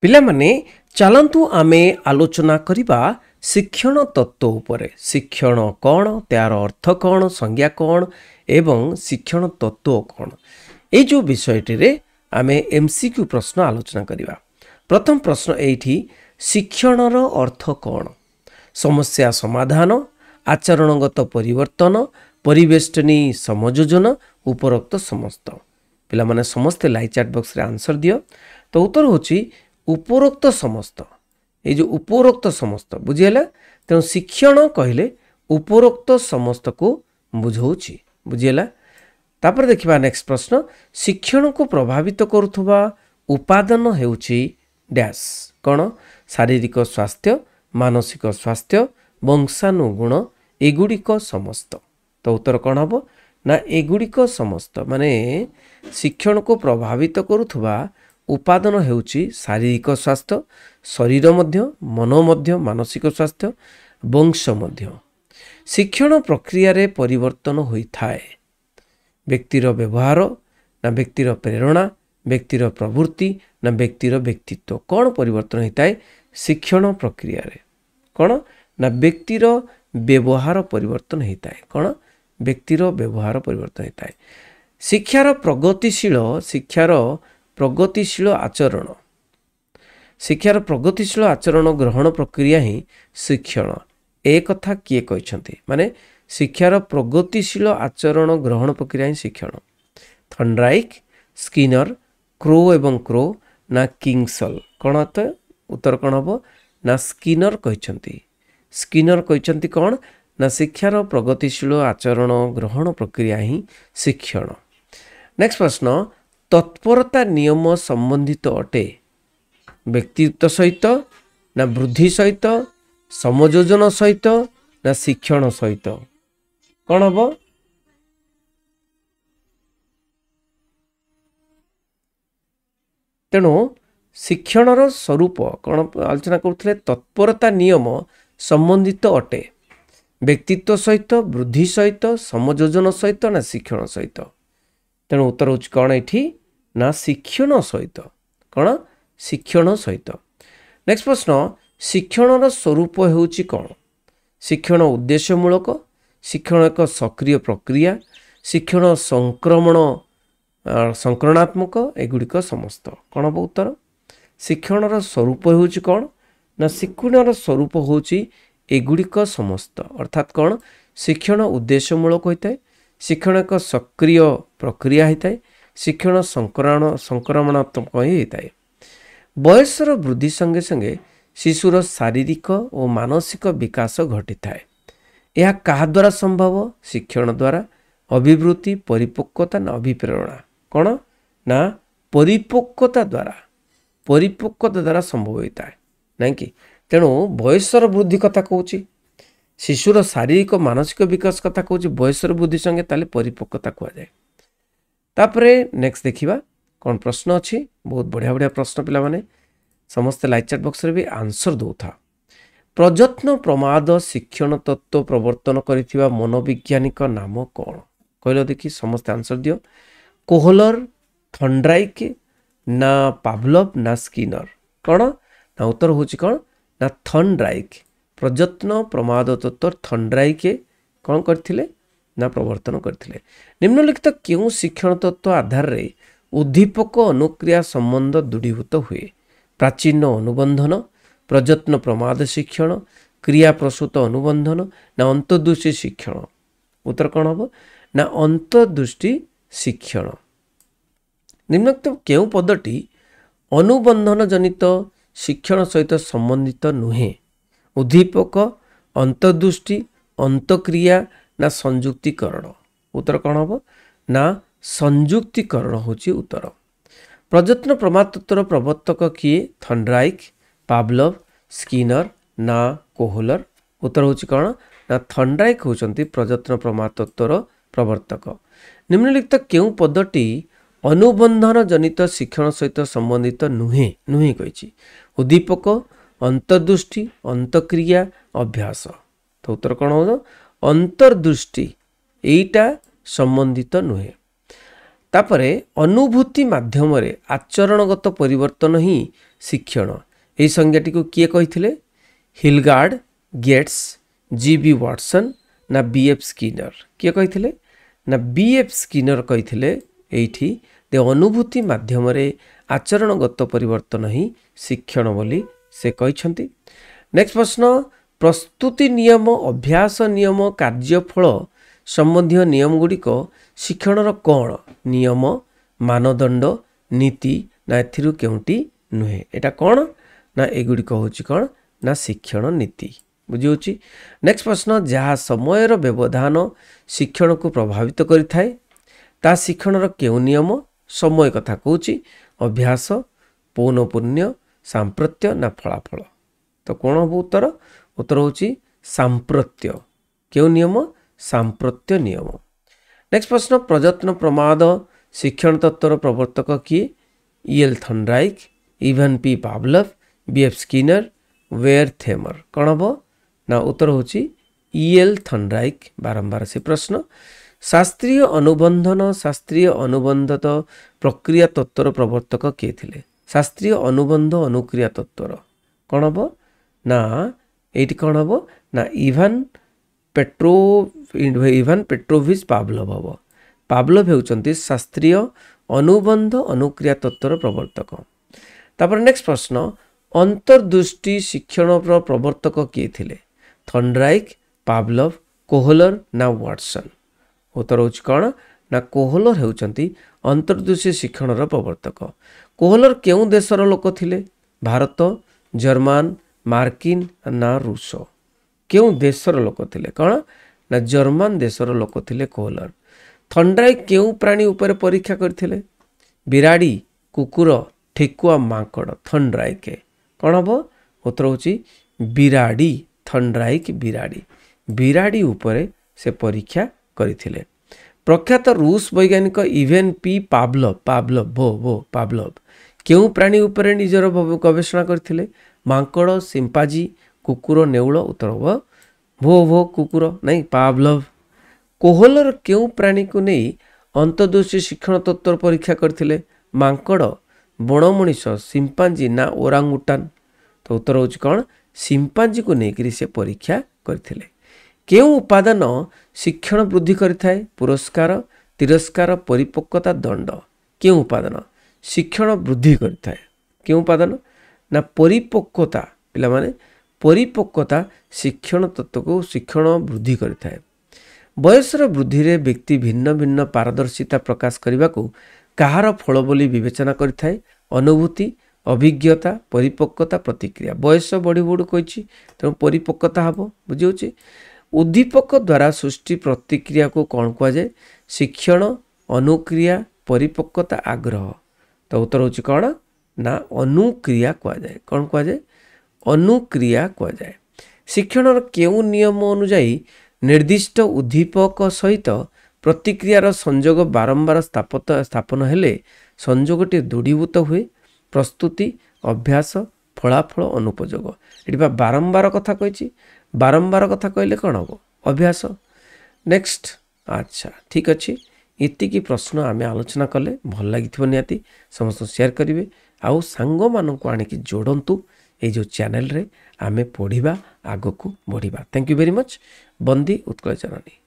पिला माने चलंतु आमे आलोचना करिबा शिक्षण तत्व उपरे। शिक्षण कौन, त्यार अर्थ कौन, संज्ञा कौन एवं शिक्षण तत्व कौन, ए जो विषयटी रे आमे एमसीक्यू प्रश्न आलोचना करिबा। प्रथम प्रश्न एठी, शिक्षणर अर्थ कौन? समस्या समाधान, आचरणगत परिवर्तन, परिवेष्टनी समयोजन, उपरोक्त समस्त। पिला माने समस्त लाइव चैट बॉक्स रे आंसर दियो। तो उत्तर होची उपरोक्त समस्त। ये जो उपरोक्त समस्त बुझीला, तेणु शिक्षण कहले उपरोक्त समस्त को बुझाऊँगी। बुझीला। तापर देखिबा नेक्स्ट प्रश्न, शिक्षण को प्रभावित करुथुबा उपादान हेउची डैश कौन? शारीरिक स्वास्थ्य, मानसिक स्वास्थ्य, वंशानुगुण, एगुड़िक समस्त। तो उत्तर कौन हम ना एगुड़िक समस्त। माने शिक्षण को प्रभावित करुथुबा उपादान हेउची शारीरिक स्वास्थ्य, शरीर मध्य, मन मध्य, मानसिक स्वास्थ्य, वंश मध्य। शिक्षण प्रक्रिया रे परिवर्तन होई थाए व्यक्तिर व्यवहार ना व्यक्तिर प्रेरणा, व्यक्तिर प्रवृत्ति ना व्यक्तिर व्यक्तित्व। कौन परिवर्तन होता है शिक्षण प्रक्रिया रे? कौन ना व्यक्तिर व्यवहार परिवर्तन होता है। कौन? व्यक्तिर व्यवहार परिवर्तन होता है। शिक्षार प्रगतिशील आचरण, शिक्षार प्रगतिशील आचरण ग्रहण प्रक्रिया ही शिक्षण। एक कथा किए कहते माने शिक्षार प्रगतिशील आचरण ग्रहण प्रक्रिया ही शिक्षण। थर्नडाइक, स्किनर, क्रो एवं क्रो ना किंगसल। कौन? तो उत्तर कौन हम ना स्किनर कहते। स्किनर कहते कौन ना शिक्षार प्रगतिशील आचरण ग्रहण प्रक्रिया ही शिक्षण। नेक्स्ट प्रश्न, तत्परता नियम संबंधित अटे व्यक्तित्व सहित ना वृद्धि सहित, समयोजन सहित ना शिक्षण सहित? कौन हम? तेणु शिक्षणर स्वरूप कौन आलोचना करुले? तत्परता नियम संबंधित अटे व्यक्तित्व सहित, वृद्धि सहित, समयोजन सहित ना शिक्षण सहित? तेणु उत्तर होची कौन एठी ना शिक्षण सहित। कौन? शिक्षण सहित। नेक्स्ट प्रश्न, शिक्षणर स्वरूप हेउची कौन? शिक्षण उद्देश्यमूलक, शिक्षण एक सक्रिय प्रक्रिया, शिक्षण संक्रमणात्मक, एगुड़िक समस्त। कौन हम उत्तर? शिक्षणर स्वरूप हेउची कौन ना शिक्षणर स्वरूप होची एगुड़िक समस्त। अर्थात कौन? शिक्षण उद्देश्यमूलक होता है, शिक्षण एक सक्रिय प्रक्रिया होता है, शिक्षण संक्रमणात्मक होता है। बयसर वृद्धि संगे संगे शिशुर शारीरिक और मानसिक विकास घटी थाए। यह क्या द्वारा संभव? शिक्षण द्वारा। अभिवृद्धि, परिपक्वता ना अभिप्रेरणा? कौन ना परिपक्वता द्वारा। परिपक्वता द्वारा संभव होता है ना कि? तेणु बयसर वृद्धि कथा कहूँ, शिशुर शारीरिक मानसिक विकास कथा कहूँ, बयसर वृद्धि संगे ताले परिपक्वता कह जाए। तापरे नेक्स्ट देखिबा कौन प्रश्न अच्छी। बहुत बढ़िया बढ़िया प्रश्न पिला माने समस्त लाइव चैट बॉक्स रे भी आंसर दो था। प्रयत्न प्रमाद शिक्षण तत्व प्रवर्तन करिथिबा मनोवैज्ञानिक नाम कौन? कहलो देखी समस्त आंसर दियो। कोहलर, थर्नडाइक ना पावलोव ना स्किनर? कौन ना उत्तर होची कौन ना थर्नडाइक। प्रयत्न प्रमाद तत्व थर्नडाइक कौन करथिले ना प्रवर्तन करथिले। निम्नलिखित क्यों शिक्षण तत्व आधार रे उद्दीपक अनुक्रिया संबंध दृढ़ीभूत हुए? प्राचीन अनुबंधन, प्रयत्न प्रमाद शिक्षण, क्रिया प्रसूत अनुबंधन ना अंतर्दृष्टि शिक्षण? उत्तर कौन हम ना अंतर्दृष्टि शिक्षण। निम्नलिखित क्यों पदटी अनुबंधन जनित शिक्षण सहित संबंधित नुहे? उद्दीपक, अंतर्दृष्टि, अंतक्रिया ना संयुक्तिकरण? उत्तर कौन हम ना संयुक्तिकरण होची उत्तर। प्रयत्न प्रमाद तत्वर प्रवर्तक किए? थर्नडाइक, पावलोव, स्किनर ना कोहलर? उत्तर होची कौन ना थर्नडाइक होचंती प्रयत्न प्रमाद तत्वर प्रवर्तक। निम्नलिखित क्यों पदटी अनुबंधन जनित शिक्षण सहित संबंधित नुहे? नुहे कही उद्दीपक, अंतर्दृष्टि, अंतक्रिया, अभ्यास। तो उत्तर कौन हो? अंतर्दृष्टि एटा संबंधित नुहे। तापरे अनुभूति माध्यम आचरणगत परिवर्तन ही शिक्षण। यही संज्ञाटी को किए कही हिलगार्ड, गेट्स, जी.बी. वाटसन ना बी.एफ. स्किनर। किए कही ना बी.एफ. स्किनर कही एठी दे अनुभूति माध्यम आचरणगत परिवर्तन ही शिक्षण बोली से कही। नेक्स्ट प्रश्न, प्रस्तुति नियम, अभ्यास नियम, कार्यफल संबंधी नियम गुड़िक शिक्षण कौन नियम, मानदंड, नीति ना एथिरु केउटी नुहे। एटा कौन ना एगुड़िक होची कौन ना शिक्षण नीति। बुझी। नेक्स्ट प्रश्न, जहाँ समयर व्यवधान शिक्षण को प्रभावित करिथाए ता शिक्षण केउ नियम, समय कथा कहूची, अभ्यास, पौनपुण्य, सांप्रत्य ना फलाफल। तो कौन हम उत्तर? उत्तर होची सांप्रत्य। केउ नियम? सांप्रत्य नियम। नेक्स्ट प्रश्न, प्रयत्न प्रमाद शिक्षण तत्वर प्रवर्तक किए? E L. Thorndike, Ivan P. Pavlov, B F. Skinner, Wertheimer. कौन हम ना उत्तर होची ई.एल. थर्नडाइक। बारंबार से प्रश्न, शास्त्रीय अनुबंधन, शास्त्रीय अनुबंधत प्रक्रिया तत्वर प्रवर्तक किए थे? शास्त्रीय अनुबंध अनुक्रिया तत्वर कौन हम ना एटी कौन हम ना इवान पेट्रोविच पावलोव हम। पावलोव हेउचंती शास्त्रीय अनुबंध अनुक्रिया तत्वर प्रवर्तक। तापर नेक्स्ट प्रश्न, अंतर्दृष्टि शिक्षण प्रवर्तक किए थे? थर्नडाइक, पावलोव, कोहलर ना वाटसन। उत्तर होची कौन ना कोहलर हेउचंती अंतर्दृष्टि शिक्षण प्रवर्तक। कोहलर केउ देशर लोक थिले? भारत, जर्मान, मार्किन ना रूस। केउ देशर लोक थिले? कौन ना जर्मान देशर लोक थिले कोहलर। थर्नडाइक केउ प्राणी उपर परीक्षा करथिले? बिराड़ी, कुकुर, ठेकुआ, माकड़। थर्नडाइक कौन हम? उत्तर होची बिराड़ी। थर्नडाइक बिराड़ी। बिराड़ी उपरे से परीक्षा करथिले। प्रख्यात रूस वैज्ञानिक इवान पी. पावलोव केउ प्राणी उपरे निजर गवेषणा करथिले? माकड़, सिंपाजी, कुकुर, नेउल। उत्तर हम भो कुकुर नहीं पावलोव। कोहलर केउ प्राणी को नहीं अंतर्दृष्टि शिक्षण तत्व परीक्षा करथिले? माकड़, बण मनीष, सिंपाजी ना ओरांगुटान। तो उत्तर होची कौन? सिंपाजी को लेकर से परीक्षा करथिले। केउ उपादान शिक्षण वृद्धि करिथाए? पुरस्कार, तिरस्कार, परिपक्वता, दंड। केउ उपादान शिक्षण वृद्धि करिथाए? केउ उपादान ना परिपक्वता। पिला माने परिपक्वता शिक्षण तत्व को शिक्षण वृद्धि करिथाए। बयसर वृद्धि रे व्यक्ति भिन्न भिन्न पारदर्शिता प्रकाश करने को कहार फल बोली विवेचना करिथाए? अनुभूति, अभिज्ञता, परिपक्वता, प्रतिक्रिया। बयस बढ़ी बढ़ू कही तेणु परिपक्वता हम। बुझे। उद्दीपक द्वारा सृष्टि प्रतिक्रिया को कौन कहुए? शिक्षण, अनुक्रिया, परिपक्वता, आग्रह। तो उत्तर होची कौन ना अनुक्रिया कहुए। कौन कहुए? अनुक्रिया कहुए। शिक्षण केउ नियम अनुजाई निर्दिष्ट उद्दीपक सहित प्रतिक्रियार संयोग बारंबार स्थापन हेले संयोगटी दृढ़ीभूत हुए। प्रस्तुति, अभ्यास, फलाफल, अनुपयोग। ये बारंबार कथा कही। बारंबार कथा कहले कौन हम? अभ्यास। नेक्स्ट अच्छा ठीक अच्छे। इतिकी प्रश्न आम आलोचना कले भल लगी निहाती समस्त शेयर करेंगे आउ सांग मानक आणिकी जोड़तु ये जो चैनल रे आमे पढ़िबा आगो को बढ़िबा। Thank you very much. Bande Utkal Janani.